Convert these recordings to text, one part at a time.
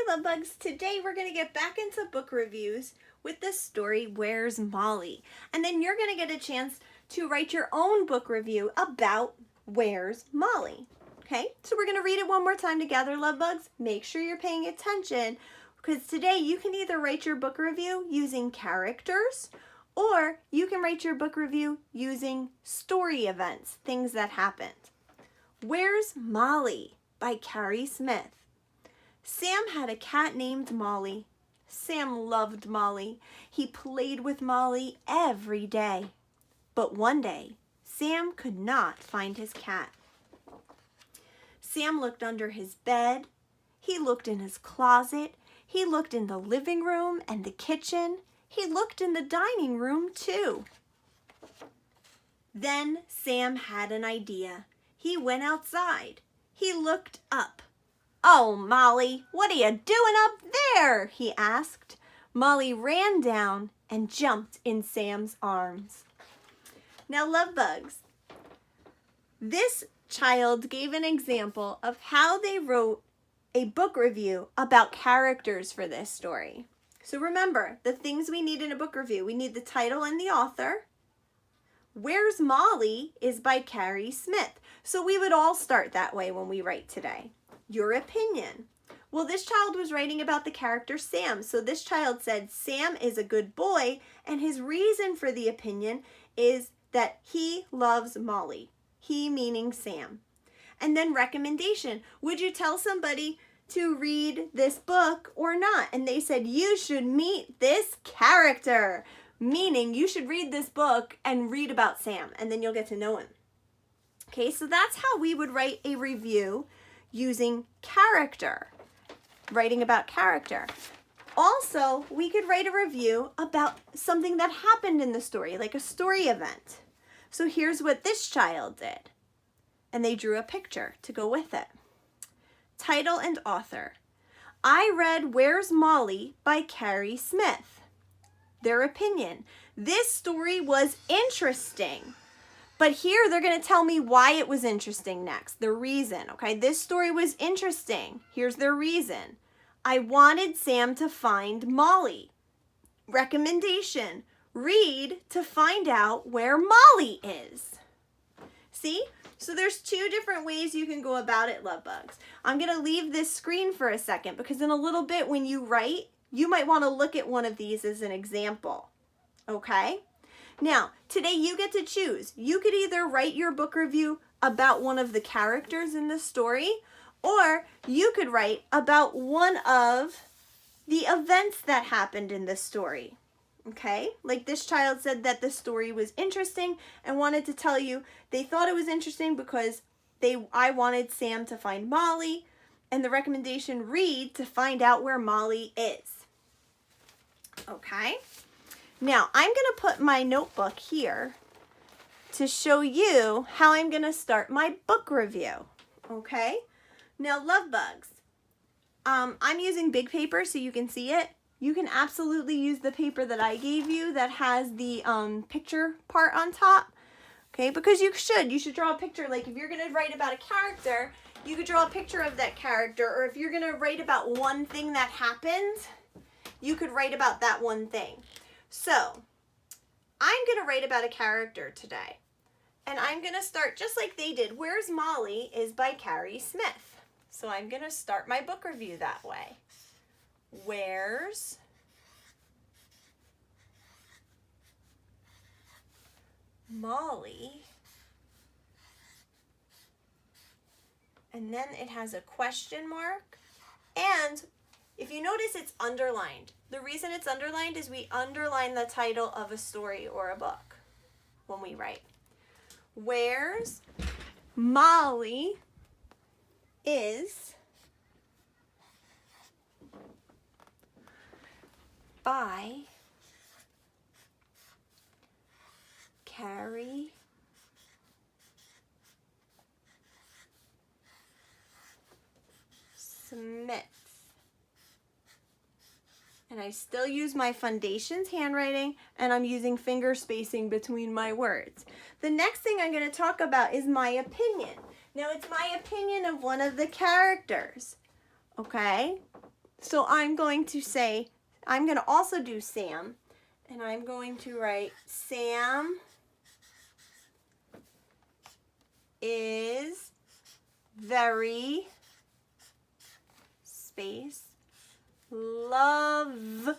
Love Bugs. Today we're going to get back into book reviews with the story Where's Molly? And then you're going to get a chance to write your own book review about Where's Molly? Okay, so we're going to read it one more time together, Love Bugs. Make sure you're paying attention because today you can either write your book review using characters or you can write your book review using story events, things that happened. Where's Molly? By Carrie Smith. Sam had a cat named Molly. Sam loved Molly. He played with Molly every day. But one day, Sam could not find his cat. Sam looked under his bed. He looked in his closet. He looked in the living room and the kitchen. He looked in the dining room too. Then Sam had an idea. He went outside. He looked up. "Oh, Molly, what are you doing up there?" he asked. Molly ran down and jumped in Sam's arms. Now, Love Bugs, this child gave an example of how they wrote a book review about characters for this story. So remember, the things we need in a book review. We need the title and the author. Where's Molly is by Carrie Smith. So we would all start that way when we write today. Your opinion. Well, this child was writing about the character Sam. So this child said Sam is a good boy, and his reason for the opinion is that he loves Molly. He meaning Sam. And then recommendation. Would you tell somebody to read this book or not? And they said you should meet this character. Meaning you should read this book and read about Sam, and then you'll get to know him. Okay, so that's how we would write a review using character, writing about character. Also, we could write a review about something that happened in the story, like a story event. So here's what this child did. And they drew a picture to go with it. Title and author. I read Where's Molly by Carrie Smith. Their opinion. This story was interesting. But here they're going to tell me why it was interesting next. The reason, okay? This story was interesting. Here's their reason. I wanted Sam to find Molly. Recommendation. Read to find out where Molly is. See? So there's two different ways you can go about it, Love Bugs. I'm going to leave this screen for a second because in a little bit when you write, you might want to look at one of these as an example, okay? Now, today you get to choose. You could either write your book review about one of the characters in the story, or you could write about one of the events that happened in the story, okay? Like this child said that the story was interesting and wanted to tell you they thought it was interesting because I wanted Sam to find Molly, and the recommendation, read to find out where Molly is. Okay, now I'm going to put my notebook here to show you how I'm going to start my book review. Okay, now Love Bugs, I'm using big paper so you can see it. You can absolutely use the paper that I gave you that has the picture part on top. Okay, because you should draw a picture. Like if you're going to write about a character, you could draw a picture of that character, or if you're going to write about one thing that happened, you could write about that one thing. So, I'm going to write about a character today. And I'm going to start just like they did. Where's Molly is by Carrie Smith. So I'm going to start my book review that way. Where's Molly? And then it has a question mark. And if you notice, it's underlined. The reason it's underlined is we underline the title of a story or a book when we write. Where's Molly is by Carrie Smith. And I still use my Foundations handwriting, and I'm using finger spacing between my words. The next thing I'm going to talk about is my opinion. Now, it's my opinion of one of the characters, okay? So I'm going to also do Sam, and I'm going to write Sam is very space loving.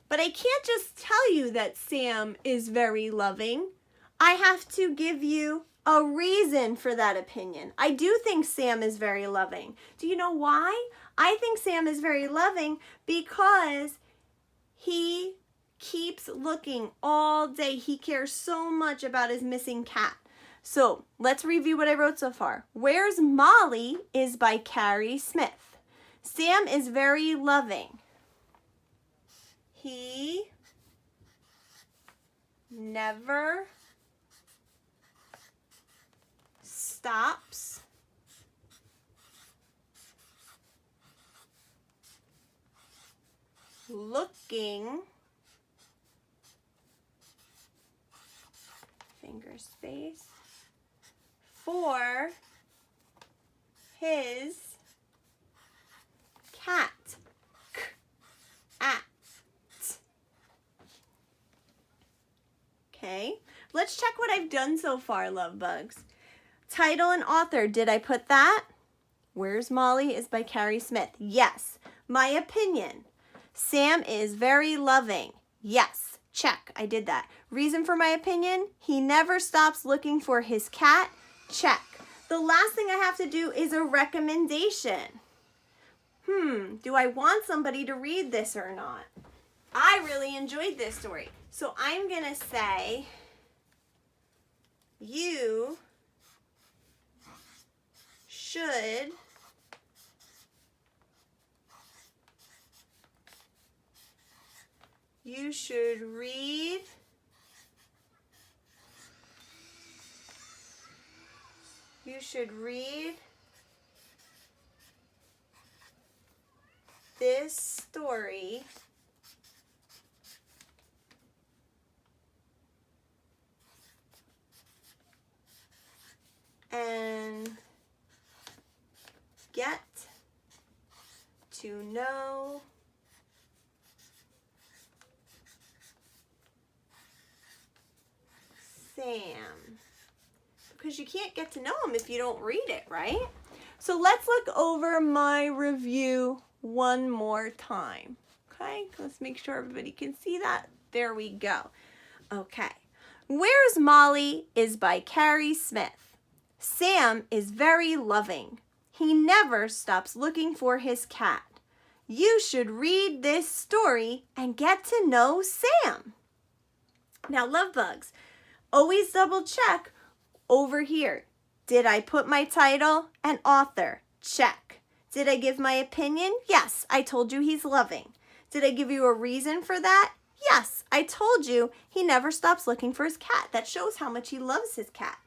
But I can't just tell you that Sam is very loving. I have to give you a reason for that opinion. I do think Sam is very loving. Do you know why? I think Sam is very loving because he keeps looking all day. He cares so much about his missing cat. So let's review what I wrote so far. Where's Molly is by Carrie Smith. Sam is very loving. He never stops looking finger space for his cat. Okay, let's check what I've done so far, love bugs. Title and author, did I put that? Where's Molly is by Carrie Smith. Yes. My opinion, Sam is very loving. Yes, check, I did that. Reason for my opinion, he never stops looking for his cat. Check. The last thing I have to do is a recommendation. Do I want somebody to read this or not? I really enjoyed this story. So I'm going to say, you should read this story and get to know Sam. Because you can't get to know him if you don't read it, right? So let's look over my review one more time. Okay, let's make sure everybody can see that. There we go. Okay. Where's Molly is by Carrie Smith. Sam is very loving. He never stops looking for his cat. You should read this story and get to know Sam. Now, love bugs, always double check over here. Did I put my title and author? Check. Did I give my opinion? Yes, I told you he's loving. Did I give you a reason for that? Yes, I told you he never stops looking for his cat. That shows how much he loves his cat.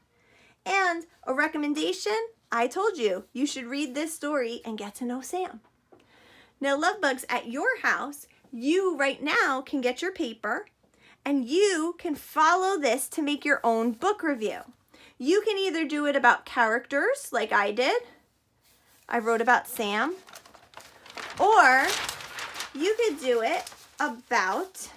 And a recommendation, I told you, you should read this story and get to know Sam. Now, love bugs, at your house, you right now can get your paper and you can follow this to make your own book review. You can either do it about characters like I did. I wrote about Sam. Or you could do it about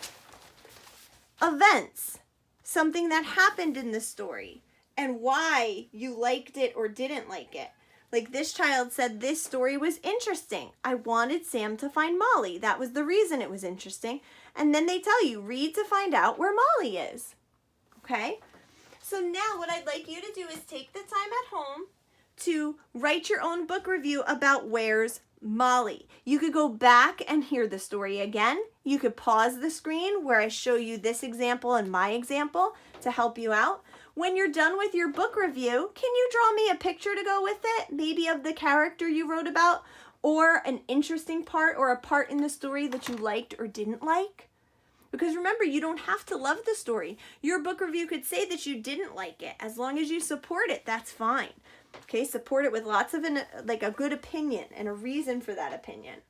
events, something that happened in the story and why you liked it or didn't like it. Like this child said, this story was interesting. I wanted Sam to find Molly. That was the reason it was interesting. And then they tell you, read to find out where Molly is. Okay? So now what I'd like you to do is take the time at home to write your own book review about Where's Molly. You could go back and hear the story again. You could pause the screen where I show you this example and my example to help you out. When you're done with your book review, can you draw me a picture to go with it? Maybe of the character you wrote about, or an interesting part or a part in the story that you liked or didn't like? Because remember, you don't have to love the story. Your book review could say that you didn't like it. As long as you support it, that's fine. Okay, support it with lots of, like a good opinion and a reason for that opinion.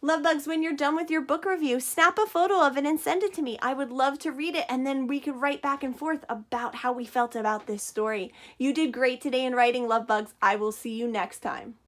Lovebugs, when you're done with your book review, snap a photo of it and send it to me. I would love to read it, and then we could write back and forth about how we felt about this story. You did great today in writing, Lovebugs. I will see you next time.